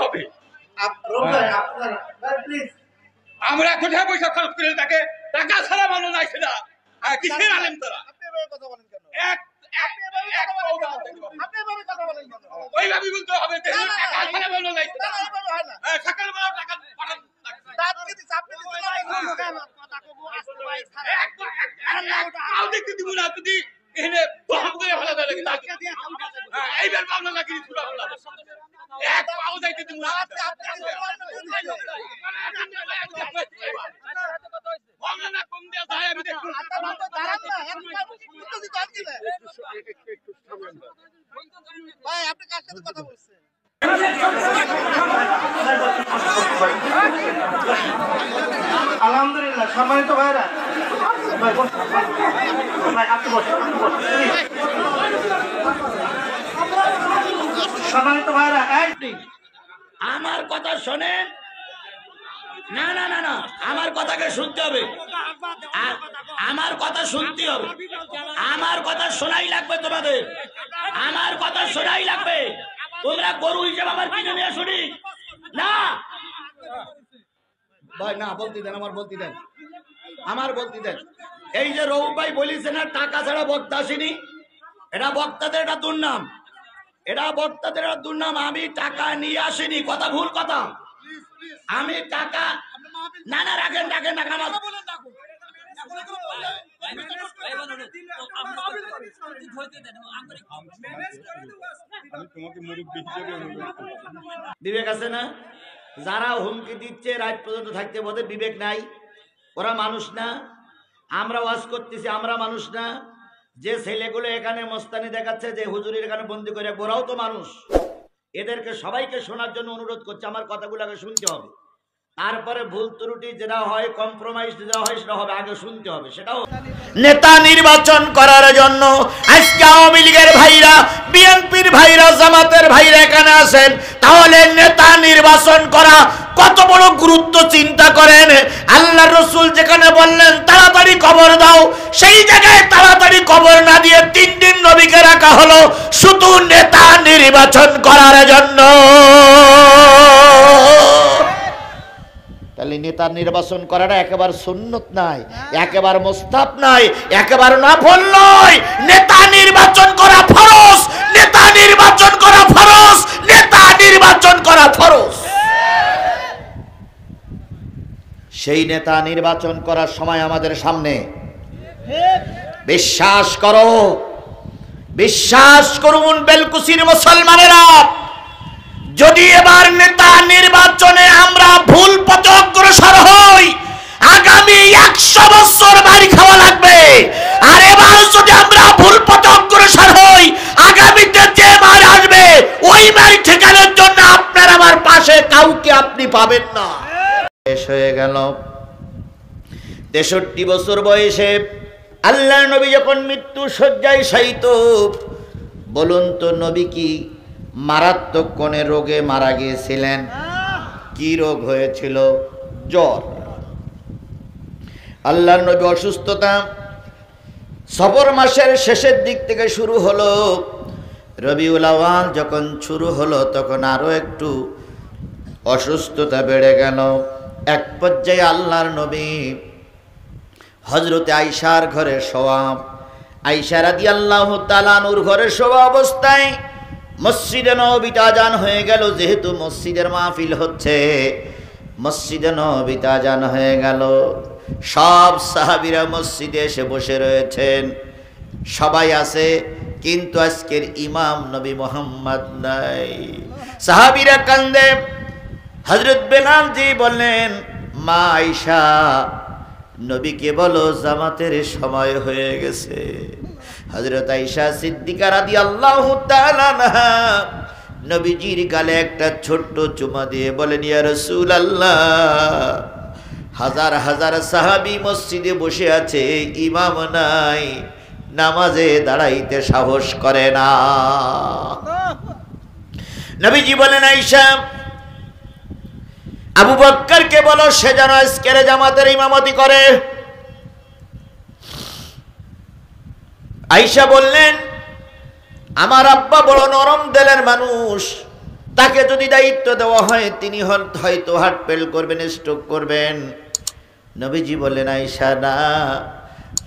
হবে আমরা কোথায় পয়সা খরচ করে তাকে টাকা ছাড়া মানুষ নাই সেটা কিসের আলেম তারা ওইভাবে বলতে হবে টাকা ছাড়া মানুষ নাই সকালবেলা টাকা দেখতে দিব না যদি এখানে বহাম করে ফেলা দেয় এইবার পাবনা নাকি এক পাও যাইতে দিব না কম দেওয়া যায় আমি দেখুন ভাই আপনি কার সাথে কথা বলছেন আলহামদুলিল্লাহ সম্মানিত ভাইরা সম্মানিত ভাইরা আমার কথা শোনেন না না না না আমার কথাকে শুনতে হবে আমার কথা শুনতে হবে আমার কথা শোনাই লাগবে তোমাদের আমার কথা শোনাই লাগবে তোমরা গরু হিসেবে আমার কিনে নিয়ে শুনি না ভাই না বলতে দেন আমার বলতে দেন এই যে রৌফ ভাই বলিছে না টাকা ছাড়া বক্তা আসেনি এটা বক্তাদের একটা দুর্নাম আমি টাকা নিয়ে আসিনি কথা ভুল কথা আমি টাকা না না রাখেন না বিবেক আছে না যারা হুমকি দিচ্ছে রাত পর্যন্ত থাকতে ওদের বিবেক নাই ওরা মানুষ না আমরা ওয়াজ করতেছি আমরা মানুষ না যে ছেলেগুলো এখানে মস্তানি দেখাচ্ছে যে হুজুরের এখানে বন্দি করে ওরাও তো মানুষ এদেরকে সবাইকে শোনার জন্য অনুরোধ করছে আমার কথাগুলোকে শুনতে হবে তারপরে ভুল ত্রুটি যেটা হয় কম্প্রোমাইজ যেটা হয় সেটা হবে আগে শুনতে হবে সেটাও নেতা নির্বাচন করার জন্য আজকে আওয়ামী লীগের ভাইরা বিএনপির ভাইরা জামাতের ভাইরা এখানে আছেন তাহলে নেতা নির্বাচন করা কত বড় গুরুত্ব চিন্তা করেন আল্লাহর রাসূল যেখানে বললেন তাড়াতাড়ি কবর দাও সেই জায়গায় তাড়াতাড়ি কবর না দিয়ে 3 দিন নবীকে রাখা হলো শুধু নেতা নির্বাচন করার জন্য তাহলে নেতা নির্বাচন করাটা একেবারে সুন্নত নাই একেবারে মুস্তাহাব নাই একেবারে নফল নয় নেতা নির্বাচন করা ফরজ নেতা নির্বাচন করা ফরজ নেতা নির্বাচন করা ফরজ সেই নেতা নির্বাচন করার সময় আমাদের সামনে বিশ্বাস করুন বেলকুচির মুসলমানেরা যদি এবার নেতা নির্বাচনে আমরা ভুল পথে অগ্রসর হই আগামী 100 বছর বাড়ি খাওয়া লাগবে আর এবার যদি আমরা ভুল পথে অগ্রসর হই আগামীতে যে মার আসবে ওই মার ঠেকানোর জন্য আপনার আমার পাশে কাউকে আপনি পাবেন না শেষ হয়ে গেল 63 বছর বয়সে আল্লাহর নবী যখন মৃত্যু শয্যায় শায়িত বলুন তো নবী কি মারাত্মক কোন রোগে মারা গিয়েছিলেন কি রোগ হয়েছিল জ্বর আল্লাহর নবী অসুস্থতা সফর মাসের শেষের দিক থেকে শুরু হলো রবিউল আউয়াল যখন শুরু হলো তখন আরো একটু অসুস্থতা বেড়ে গেল এক পর্যায়ে আল্লাহর নবী হযরতে আয়েশার ঘরে শোয়া আয়েশা রাদিয়াল্লাহু তাআলা আনহার ঘরে শোয়া অবস্থায় মসজিদে নববীতে আযান হয়ে গেল যেহেতু মসজিদের মাহফিল হচ্ছে মসজিদে নববীতে আযান হয়ে গেল সব সাহাবীরা মসজিদে এসে বসে রয়েছেন সবাই আছে কিন্তু আজকের ইমাম নবী মুহাম্মদ নাই সাহাবীরা কান্দে হযরত বেলাল জি বললেন মা আয়েশা নবীকে বলো জামাতের সময় হয়ে গেছে হযরত আয়েশা সিদ্দিকা রাদিয়াল্লাহু তাআলা আনহা নবীজির গালে একটা ছোট্ট চুমা দিয়ে বলেন ইয়া রাসূলুল্লাহ হাজার হাজার সাহাবী মসজিদে বসে আছে ইমাম নাই নামাজে দাঁড়াইতে সাহস করে না নবীজি বলেন আয়েশা আবু বকরকে বলো সে যেন আজকের জামাতের ইমামতি করে আয়েশা বললেন আমার আব্বা বড় নরম দিলের মানুষ তাকে যদি দায়িত্ব দেওয়া হয় তিনি হয়তো হার্ট ফেল করবেন, স্ট্রোক করবেন। নবীজি বললেন, আয়েশা না,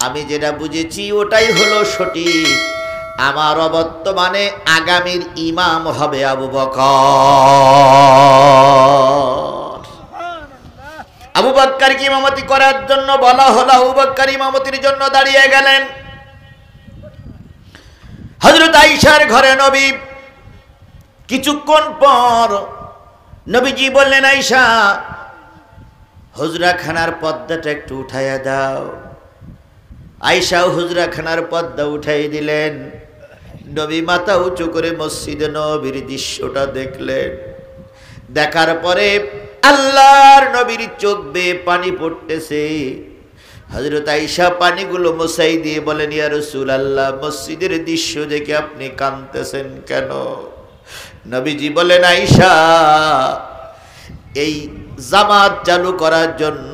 আমি যেটা বুঝেছি ওটাই হলো সঠিক। আমার অবর্তমানে আগামীর ইমাম হবে আবু বকর। আবু বকরকে ইমামতি করার জন্য বলা হলো। আবু বকর ইমামতির জন্য দাঁড়িয়ে গেলেন। হযরত আয়েশার ঘরে নবী। কিছুক্ষণ পর নবীজি বললেন, আয়েশা হুজরাখানার পর্দাটা একটু উঠাইয়া দাও। আয়েশা হুজরাখানার পর্দা উঠাই দিলেন। নবী মাথা উঁচু করে মসজিদে নববীর দৃশ্যটা দেখলেন। দেখার পরে আল্লাহর নবীর চোখ বেয়ে পানি পড়তেছে। হযরত আয়েশা পানিগুলো মোছাই দিয়ে বলেন, ইয়া রাসূলুল্লাহ, মসজিদের দৃশ্য দেখে আপনি কাঁদতেছেন কেন? নবীজি বলেন, আয়েশা, এই জামাত চালু করার জন্য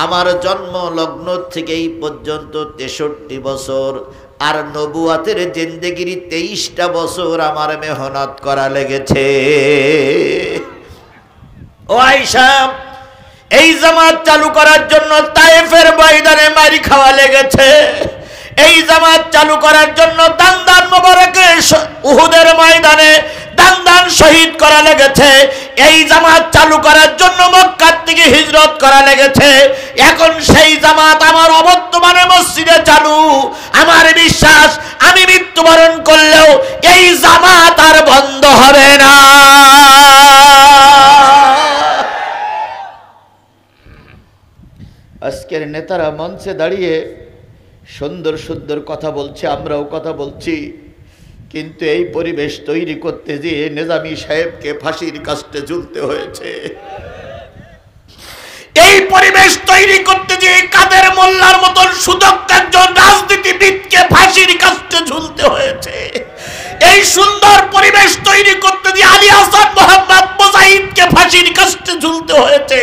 আমার জন্ম লগ্ন থেকে এই পর্যন্ত 63 বছর, আর নবুয়াতের জিন্দেগির 23টা বছর আমার মেহনত করা লেগেছে। ও আয়েশা, এই জামাত চালু করার জন্য তায়েফের ময়দানে মারি খাওয়া লেগেছে। এই জামাত চালু করার জন্য দান্দান মোবারকে উহুদের ময়দানে দান্দান শহীদ করা লেগেছে। এই জামাত চালু করার জন্য মক্কা থেকে হিজরত করা লেগেছে। এখন সেই জামাত আমার অবর্তমানে মসজিদে চালু। আমার বিশ্বাস, আমি মৃত্যুবরণ করলেও এই জামাত আর বন্ধ হবে না। আজকের নেতারা মঞ্চে দাঁড়িয়ে সুন্দর সুন্দর কথা বলছে, আমরাও কথা বলছি, কিন্তু এই পরিবেশ তৈরি করতে গিয়ে নিজামী সাহেবকে ফাঁসির কাস্টে ঝুলতে হয়েছে। এই পরিবেশ তৈরি করতে গিয়ে কাদের মোল্লার মতন সুদক্ষ একজন রাজনীতিবিদকে ফাঁসির কাস্টে ঝুলতে হয়েছে। এই সুন্দর পরিবেশ তৈরি করতে গিয়ে আলী হাসান মোহাম্মদ মুজাহিদকে ফাঁসির কাস্টে ঝুলতে হয়েছে।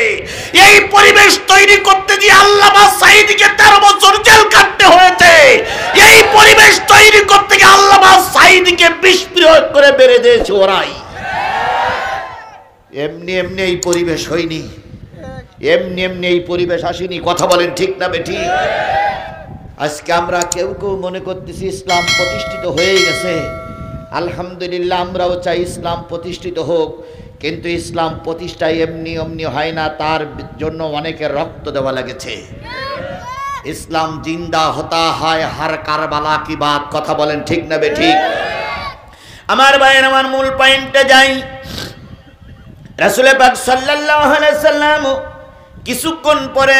এই পরিবেশ তৈরি করতে গিয়ে আল্লামা সাঈদীকে 13 বছর জেল কাটতে হয়েছে। এই পরিবেশ তৈরি করতে গিয়ে আল্লামা সাঈদীকে বিষ প্রয়োগ করে বেড়ে দিয়েছে ওরাই। এমনি এমনি এই পরিবেশ হয়নি, এমনি এমনি এই পরিবেশ আসেনি। কথা বলেন ঠিক না বেঠিক? আজকে আমরা কেউ কেউ মনে করতেছি ইসলাম প্রতিষ্ঠিত হয়ে গেছে। আলহামদুলিল্লাহ, আমরাও চাই ইসলাম প্রতিষ্ঠিত হোক, কিন্তু ইসলাম প্রতিষ্ঠায় এমনি এমনি হয় না, তার জন্য অনেকের রক্ত দেওয়া লেগেছে। ইসলাম জিন্দা হতা হয় হার কারবালা কি বাত। কথা বলেন ঠিক না বেঠিক? আমার ভাইয়ের, আমার মূল পয়েন্টে যাই। রাসূল পাক সাল্লাল্লাহু আলাইহি সাল্লাম কিছুক্ষণ পরে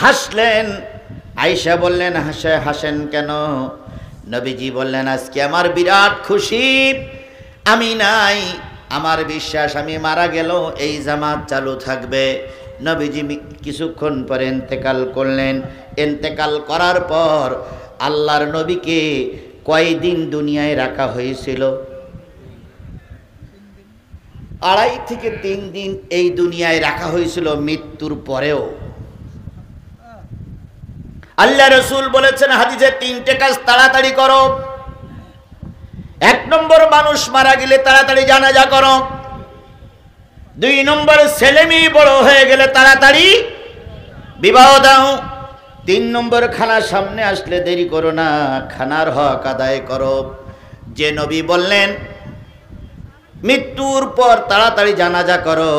হাসলেন। আয়েশা বললেন, হাসেন কেন? নবীজি বললেন, আজকে আমার বিরাট খুশি। আমি নাই, আমার বিশ্বাস আমি মারা গেলেও এই জামাত চালু থাকবে। নবীজি কিছুক্ষণ পরে ইন্তেকাল করলেন। ইন্তেকাল করার পর আল্লাহর নবীকে কয়দিন দুনিয়ায় রাখা হয়েছিল? 2.5 থেকে 3 দিন এই দুনিয়ায় রাখা হয়েছিল মৃত্যুর পরেও। আল্লাহ রাসূল বলেছেন হাদিসে, 3টে কাজ তাড়াতাড়ি করো। 1 নম্বর, মানুষ মারা গেলে তাড়াতাড়ি জানাজা করো। 2 নম্বর, ছেলে মেয়ে বড় হয়ে গেলে তাড়াতাড়ি বিবাহ দাও। 3 নম্বর, খানার সামনে আসলে দেরি করো না, খানার হক আদায় করো। যে নবী বললেন মৃত্যুর পর তাড়াতাড়ি জানাজা করো,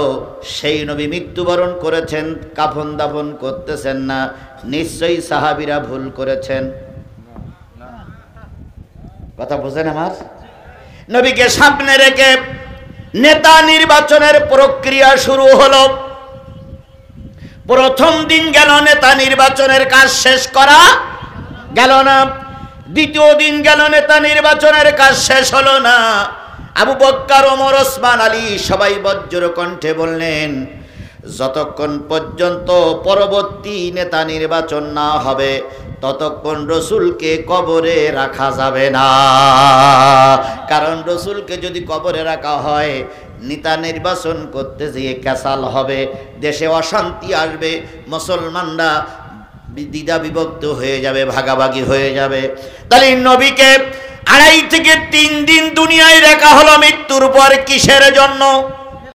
সেই নবী মৃত্যুবরণ করেছেন, কাফন দাফন করতেছেন না। নিশ্চয়ই সাহাবীরা ভুল করেছেন। কথা বুঝেন আমার? নবীকে সামনে রেখে নেতা নির্বাচনের প্রক্রিয়া শুরু হলো। প্রথম দিন গেল, নেতা নির্বাচনের কাজ শেষ করা গেল না। দ্বিতীয় দিন গেল, নেতা নির্বাচনের কাজ শেষ হলো না। আবু বকর, ওমর, ওসমান, আলী সবাই বজ্র কণ্ঠে বললেন, যতক্ষণ পর্যন্ত পরবর্তী নেতা নির্বাচন না হবে ততক্ষণ রসুলকে কবরে রাখা যাবে না। কারণ রসুলকে যদি কবরে রাখা হয়, নেতা নির্বাচন করতে গিয়ে ক্যাসাল হবে, দেশে অশান্তি আসবে, মুসলমানরা দ্বিধা বিভক্ত হয়ে যাবে, ভাগাভাগি হয়ে যাবে। তাহলে নবীকে 2.5 থেকে 3 দিন দুনিয়ায় রাখা হলো মৃত্যুর পর কিসের জন্য?